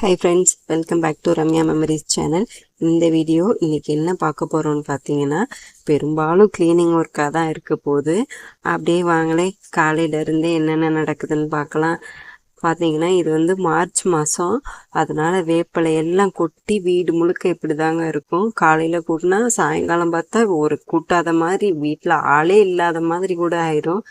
Hi friends, welcome back to Ramya memories channel. இந்த video இன்றைக்கி என்ன பார்க்க போகிறோன்னு பார்த்தீங்கன்னா, பெரும்பாலும் க்ளீனிங் ஒர்க்காக தான் இருக்க போகுது. அப்படியே வாங்களே காலையிலேருந்தே என்னென்ன நடக்குதுன்னு பார்க்கலாம். பார்த்தீங்கன்னா இது வந்து மார்ச் மாதம், அதனால் வேப்பிலை எல்லாம் கொட்டி வீடு முழுக்க இப்படி தாங்க இருக்கும். காலையில் கூட்டினா சாயங்காலம் பார்த்தா ஒரு கூட்டாத மாதிரி, வீட்டில் ஆளே இல்லாத மாதிரி கூட ஆயிரும்.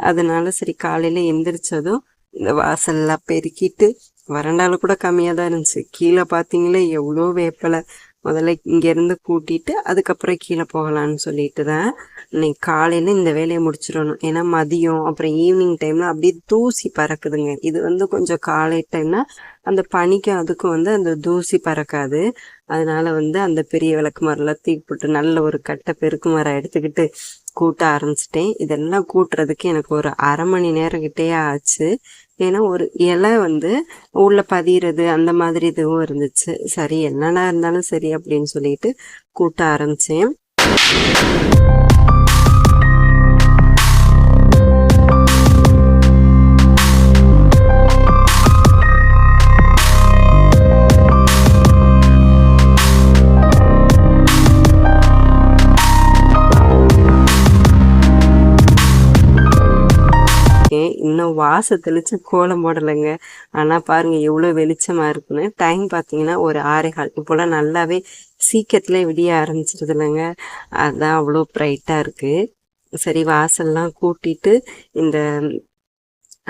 அதனால சரி காலையில் எந்திரிச்சதும் இந்த வாசல்லாம் பெருக்கிட்டு, வறண்டால கூட கம்மியாக தான் இருந்துச்சு. கீழே பார்த்தீங்களே எவ்வளோ வேப்பலை. முதல்ல இங்கேருந்து கூட்டிட்டு அதுக்கப்புறம் கீழே போகலான்னு சொல்லிட்டு தான் இன்னைக்கு காலையில் இந்த வேலையை முடிச்சிடணும். ஏன்னா மதியம் அப்புறம் ஈவினிங் டைமில் அப்படியே தூசி பறக்குதுங்க. இது வந்து கொஞ்சம் காலை டைம்னா அந்த பனிக்கும் அதுக்கும் வந்து அந்த தூசி பறக்காது. அதனால வந்து அந்த பெரிய விளக்கு மரம்லாம் தூக்கி போட்டு நல்ல ஒரு கட்டை பெருக்கு மரம் எடுத்துக்கிட்டு கூட்ட ஆரம்பிச்சிட்டேன். இதெல்லாம் கூட்டுறதுக்கு எனக்கு ஒரு அரை மணி நேரம் கிட்டே ஆச்சு. ஏன்னா ஒரு இலை வந்து உள்ள பதிகிறது அந்த மாதிரி இதுவும் இருந்துச்சு. சரி என்னன்னா இருந்தாலும் சரி அப்படின்னு சொல்லிட்டு கூட்ட ஆரம்பிச்சேன். இன்னும் வாச தெளிச்சு கோலம் போடலைங்க. ஆனால் பாருங்கள் எவ்வளோ வெளிச்சமாக இருக்குன்னு. டைம் பார்த்தீங்கன்னா ஒரு 6:15. இப்போலாம் நல்லாவே சீக்கிரத்துல விடிய ஆரம்பிச்சிருது இல்லைங்க. அதுதான் அவ்வளோ ப்ரைட்டாக இருக்குது. சரி வாசல்லாம் கூட்டிட்டு இந்த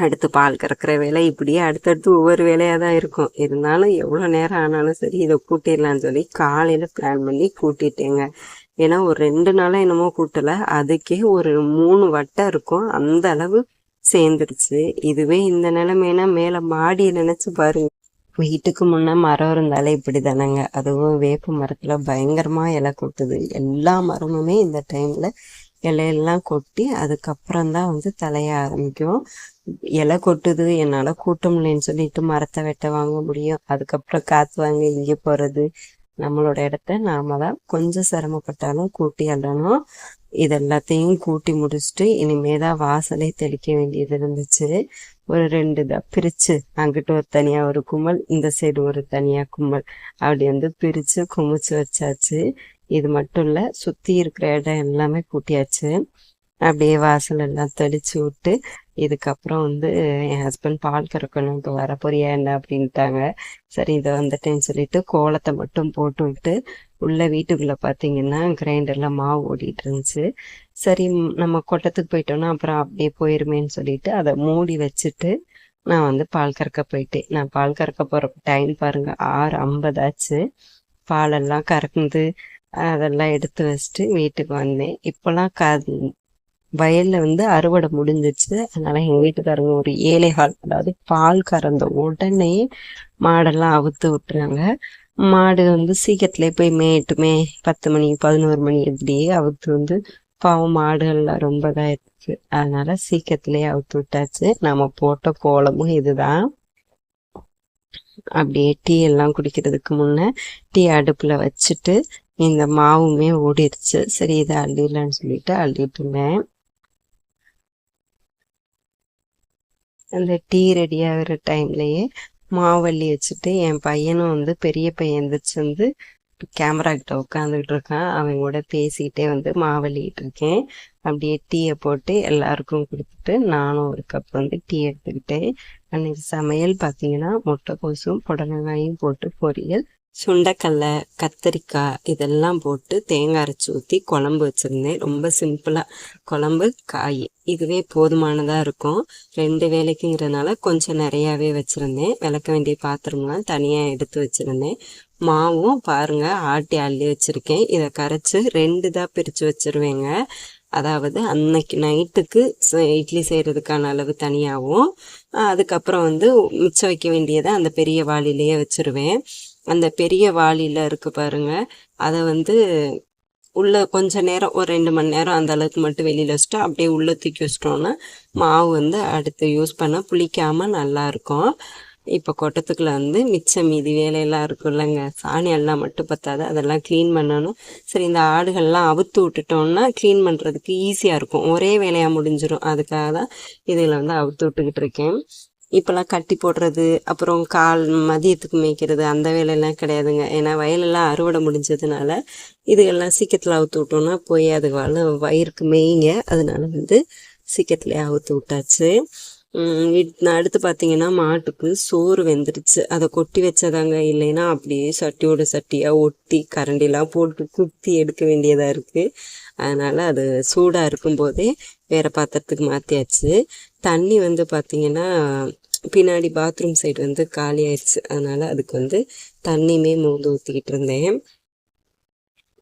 அடுத்து பால் கறக்கிற வேலை இப்படியே அடுத்தடுத்து ஒவ்வொரு வேலையாக தான் இருக்கும். இருந்தாலும் எவ்வளோ நேரம் ஆனாலும் சரி இதை கூட்டிடலான்னு சொல்லி காலையில் பிளான் பண்ணி கூட்டிட்டேங்க. ஏன்னா ஒரு 2 நாளாக என்னமோ கூட்டலை, அதுக்கே ஒரு 3 வட்டம் இருக்கும். அந்த அளவு சேர்ந்துருச்சு. இதுவே இந்த நிலைமைனா மேலே மாடியை நினச்சி பாருங்க. வீட்டுக்கு முன்னே மரம் இருந்தாலே இப்படி தானேங்க. அதுவும் வேப்ப மரத்தில் பயங்கரமாக இலை கொட்டுது. எல்லா மரமுமே இந்த டைமில் இலையெல்லாம் கொட்டி அதுக்கப்புறம் தான் வந்து தலைய ஆரம்பிக்கும். இலை கொட்டுது, என்னால் கூட்ட முடியலன்னு சொல்லிட்டு மரத்தை வெட்ட வாங்க முடியும். அதுக்கப்புறம் காற்று வாங்க இங்கே போகிறது. நம்மளோட இடத்த நாம தான் கொஞ்சம் சிரமப்பட்டாலும் கூட்டி அள்ளணும். இது எல்லாத்தையும் கூட்டி முடிச்சுட்டு இனிமேதான் வாசலை தெளிக்க வேண்டியது இருந்துச்சு. ஒரு 2 தான் பிரிச்சு, அங்கிட்டு ஒரு தனியா ஒரு கும்பல், இந்த சைடு ஒரு தனியா கும்பல், அப்படி வந்து பிரிச்சு குமிச்சு வச்சாச்சு. இது மட்டும் இல்ல, சுத்தி இருக்கிற இடம் எல்லாமே கூட்டியாச்சு. அப்படியே வாசல் எல்லாம் தெளிச்சு விட்டு இதுக்கப்புறம் வந்து என் ஹஸ்பண்ட் பால் கறக்கணும், இப்போ வர போறியா என்ன அப்படின்ட்டாங்க. சரி இதை வந்துட்டேன்னு சொல்லிட்டு கோலத்தை மட்டும் போட்டு விட்டு உள்ள வீட்டுக்குள்ள பார்த்தீங்கன்னா கிரைண்டர்ல மாவு ஓடிட்டு இருந்துச்சு. சரி நம்ம கொட்டத்துக்கு போயிட்டோம்னா அப்புறம் அப்படியே போயிருமேன்னு சொல்லிட்டு அதை மூடி வச்சுட்டு நான் வந்து பால் கறக்க போயிட்டேன். நான் பால் கறக்க போகிற டைம் பாருங்க 6:50 ஆச்சு. பாலெல்லாம் கறக்குது, அதெல்லாம் எடுத்து வச்சுட்டு வீட்டுக்கு வந்தேன். இப்போலாம் வயல்ல வந்து அறுவடை முடிஞ்சிச்சு. அதனால எங்க வீட்டுக்காரங்க ஒரு 7:15, அதாவது பால் கறந்த உடனே மாடெல்லாம் அவுத்து விட்டுறாங்க. மாடு வந்து சீக்கிரத்துல போய் மேட்டுமே 10 மணி 11 மணி இப்படியே அவுத்து வந்து பாவம் மாடுகள்லாம் ரொம்ப தான் இருக்கு. அதனால சீக்கிரத்திலேயே அவுத்து விட்டாச்சு. நம்ம போட்ட கோலமும் இதுதான். அப்படியே டீ எல்லாம் குடிக்கிறதுக்கு முன்ன டீ அடுப்புல வச்சுட்டு இந்த மாவுமே ஓடிடுச்சு. சரி இதை அள்ளிடலான்னு சொல்லிட்டு அள்ளிட்டு இருந்தேன். அந்த டீ ரெடி ஆகிற டைம்லயே மாவள்ளி வச்சுட்டு என் பையனும் வந்து பெரிய பையன் எந்திரிச்சு வந்து கேமரா கிட்ட உட்காந்துக்கிட்டு இருக்கான். அவன் கூட பேசிக்கிட்டே வந்து மாவள்ளிட்டு இருக்கேன். அப்படியே டீயை போட்டு எல்லாருக்கும் கொடுத்துட்டு நானும் ஒரு கப் வந்து டீ எடுத்துக்கிட்டேன். அன்னைக்கு சமையல் பார்த்தீங்கன்னா முட்டைக்கோசும் புடலங்காயும் போட்டு பொரியல், சுண்டைக்கடலை, கத்தரிக்காய் இதெல்லாம் போட்டு தேங்காய் அரைச்சி ஊற்றி குழம்பு வச்சுருந்தேன். ரொம்ப சிம்பிளாக குழம்பு காய் இதுவே போதுமானதாக இருக்கும். 2 வேலைக்குங்கிறதுனால கொஞ்சம் நிறையாவே வச்சுருந்தேன். விளக்க வேண்டிய பாத்திரம்லாம் தனியாக எடுத்து வச்சுருந்தேன். மாவும் பாருங்கள் ஆட்டி அள்ளி வச்சுருக்கேன். இதை கரைச்சி 2 தான் பிரித்து வச்சுருவேங்க. அதாவது அன்னைக்கு நைட்டுக்கு இட்லி செய்கிறதுக்கான அளவு தனியாகவும், அதுக்கப்புறம் வந்து மிச்சம் வைக்க வேண்டியதை அந்த பெரிய வாளிலேயே வச்சுருவேன். அந்த பெரிய வாளியில் இருக்கு பாருங்க, அதை வந்து உள்ள கொஞ்ச நேரம் ஒரு 2 மணி நேரம் அந்த அளவுக்கு மட்டும் வெளியில் வச்சுட்டு அப்படியே உள்ளே தூக்கி வச்சிட்டோன்னா மாவு வந்து அடுத்து யூஸ் பண்ண புளிக்காமல் நல்லாயிருக்கும். இப்போ கொட்டத்துக்குள்ள வந்து மிச்சம் மீதி வேலையெல்லாம் இருக்கும் இல்லைங்க. சாணி எல்லாம் மட்டும் பத்தாது, அதெல்லாம் க்ளீன் பண்ணணும். சரி இந்த ஆடுகள்லாம் அவுத்து விட்டுட்டோம்னா க்ளீன் பண்ணுறதுக்கு ஈஸியாக இருக்கும், ஒரே வேலையாக முடிஞ்சிடும். அதுக்காக தான் இதில் வந்து அவுத்து விட்டுக்கிட்டு இருக்கேன். இப்போல்லாம் கட்டி போடுறது, அப்புறம் கால் மதியத்துக்கு மேய்க்கிறது அந்த வேலையெல்லாம் கிடையாதுங்க. ஏன்னா வயலெல்லாம் அறுவடை முடிஞ்சதுனால இதுகெல்லாம் சீக்கிரத்தில் அவுத்து விட்டோன்னா போய் அது வயிறுக்கு மேய்ங்க. அதனால வந்து சீக்கிரத்துலேயே அவுத்து விட்டாச்சு. அடுத்து பார்த்தீங்கன்னா மாட்டுக்கு சோறு வெந்துடுச்சு. அதை கொட்டி வச்சதாங்க, இல்லைன்னா அப்படியே சட்டியோட சட்டியாக ஒட்டி கரண்டிலாம் போட்டு குத்தி எடுக்க வேண்டியதாக இருக்குது. அதனால் அது சூடாக இருக்கும்போதே வேறு பாத்திரத்துக்கு மாற்றியாச்சு. தண்ணி வந்து பார்த்திங்கன்னா பின்னாடி பாத்ரூம் சைடு வந்து காலி ஆயிடுச்சு. அதனால் அதுக்கு வந்து தண்ணியுமே மோந்து ஊற்றிக்கிட்டு இருந்தேன்.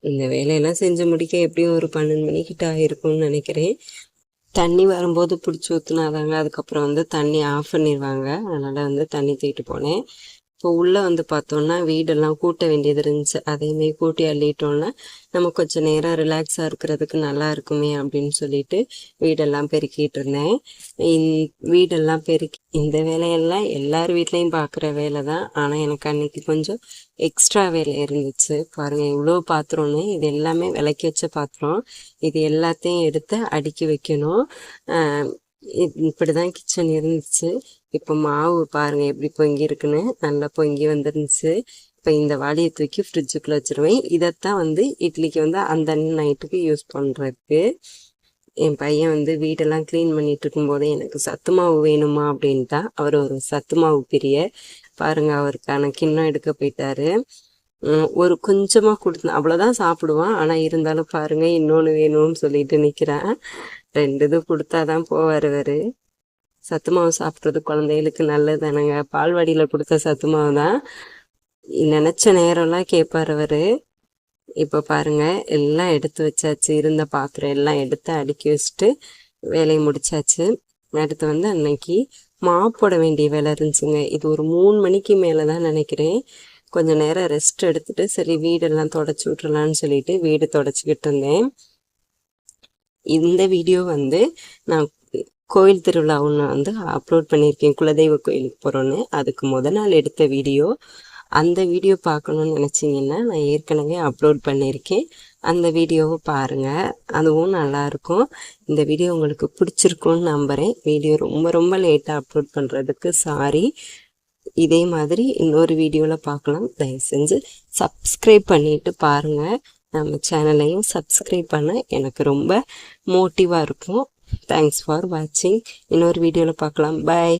இந்த வேலையெல்லாம் செஞ்சு முடிக்க எப்படியும் ஒரு 12 மணிக்கிட்ட ஆகிருக்கும்னு நினைக்கிறேன். தண்ணி வரும்போது பிடிச்சி ஊற்றுனாதாங்க அதுக்கப்புறம் வந்து தண்ணி ஆஃப் பண்ணிடுவாங்க. அதனால் வந்து தண்ணி தூக்கிட்டு போனேன். இப்போ உள்ளே வந்து பார்த்தோன்னா வீடெல்லாம் கூட்ட வேண்டியது இருந்துச்சு. அதையுமே கூட்டி அள்ளிட்டோன்னா நம்ம கொஞ்சம் நேரம் ரிலாக்ஸாக இருக்கிறதுக்கு நல்லா இருக்குமே அப்படின்னு சொல்லிட்டு வீடெல்லாம் பெருக்கிட்டு இருந்தேன். வீடெல்லாம் பெருக்கி இந்த வேலையெல்லாம் எல்லார் வீட்லேயும் பார்க்குற வேலை தான். ஆனால் எனக்கு அன்னைக்கு கொஞ்சம் எக்ஸ்ட்ரா வேலை இருந்துச்சு. பாருங்கள் இவ்வளோ பாத்திரம்னு, இது எல்லாமே விளக்கி வச்ச பாத்திரம். இது எல்லாத்தையும் எடுத்து அடுக்கி வைக்கணும். இப்படி தான் கிச்சன் இருந்துச்சு. இப்போ மாவு பாருங்கள் எப்படி பொங்கி இருக்குன்னு, நல்லா பொங்கி வந்துருந்துச்சு. இப்போ இந்த வாளியை தூக்கி ஃப்ரிட்ஜுக்குள்ளே வச்சுருவேன். இதைத்தான் வந்து இட்லிக்கு வந்து அந்த நைட்டுக்கு யூஸ் பண்ணுறதுக்கு. என் பையன் வந்து வீடெல்லாம் க்ளீன் பண்ணிட்டு இருக்கும்போதே எனக்கு சத்து மாவு வேணுமா அப்படின்ட்டா. அவர் ஒரு சத்து மாவு பிரிய. பாருங்கள் அவருக்கான கிண்ணம் எடுக்க போயிட்டாரு. ஒரு கொஞ்சமாக கொடுத்தேன், அவ்வளோதான் சாப்பிடுவான். ஆனால் இருந்தாலும் பாருங்கள் இன்னொன்று வேணும்னு சொல்லிட்டு நிற்கிறேன். 2 இது கொடுத்தாதான் போவார் அவர். சத்து மாவு சாப்பிட்றது குழந்தைகளுக்கு நல்லது தானேங்க. பால்வாடியில் கொடுத்த சத்து மாவு தான். நினச்ச நேரம்லாம் கேட்பார் அவர். இப்போ பாருங்கள் எல்லாம் எடுத்து வச்சாச்சு. இருந்த பாத்திரம் எல்லாம் எடுத்து அடுக்கி வச்சுட்டு வேலையை முடிச்சாச்சு. அடுத்து வந்து அன்னைக்கு மாப் போட வேண்டிய வேலை இருந்துச்சுங்க. இது ஒரு 3 மணிக்கு மேலே தான் நினைக்கிறேன். கொஞ்சம் நேரம் ரெஸ்ட் எடுத்துட்டு சரி வீடெல்லாம் தொடச்சி விட்றலான்னு சொல்லிட்டு வீடு தொடச்சிக்கிட்டு இருந்தேன். இந்த வீடியோ வந்து நான் கோயில் திருவிழா ஒன்று வந்து அப்லோட் பண்ணியிருக்கேன். குலதெய்வ கோயிலுக்கு போகிறோன்னு. அதுக்கு நாள் எடுத்த வீடியோ. அந்த வீடியோ பார்க்கணுன்னு நினச்சிங்கன்னா நான் ஏற்கனவே அப்லோட் பண்ணியிருக்கேன். அந்த வீடியோவை பாருங்கள், அதுவும் நல்லாயிருக்கும். இந்த வீடியோ உங்களுக்கு பிடிச்சிருக்குன்னு நம்புகிறேன். வீடியோ ரொம்ப லேட்டாக அப்லோட் பண்ணுறதுக்கு சாரி. இதே மாதிரி இன்னொரு வீடியோவில் பார்க்கலாம். தயவு செஞ்சு சப்ஸ்கிரைப் பண்ணிவிட்டு பாருங்கள். நம்ம சேனலையும் சப்ஸ்கிரைப் பண்ண எனக்கு ரொம்ப மோட்டிவாக இருக்கும். தேங்க்ஸ் ஃபார் வாட்சிங். இன்னொரு வீடியோவில் பார்க்கலாம். பாய்.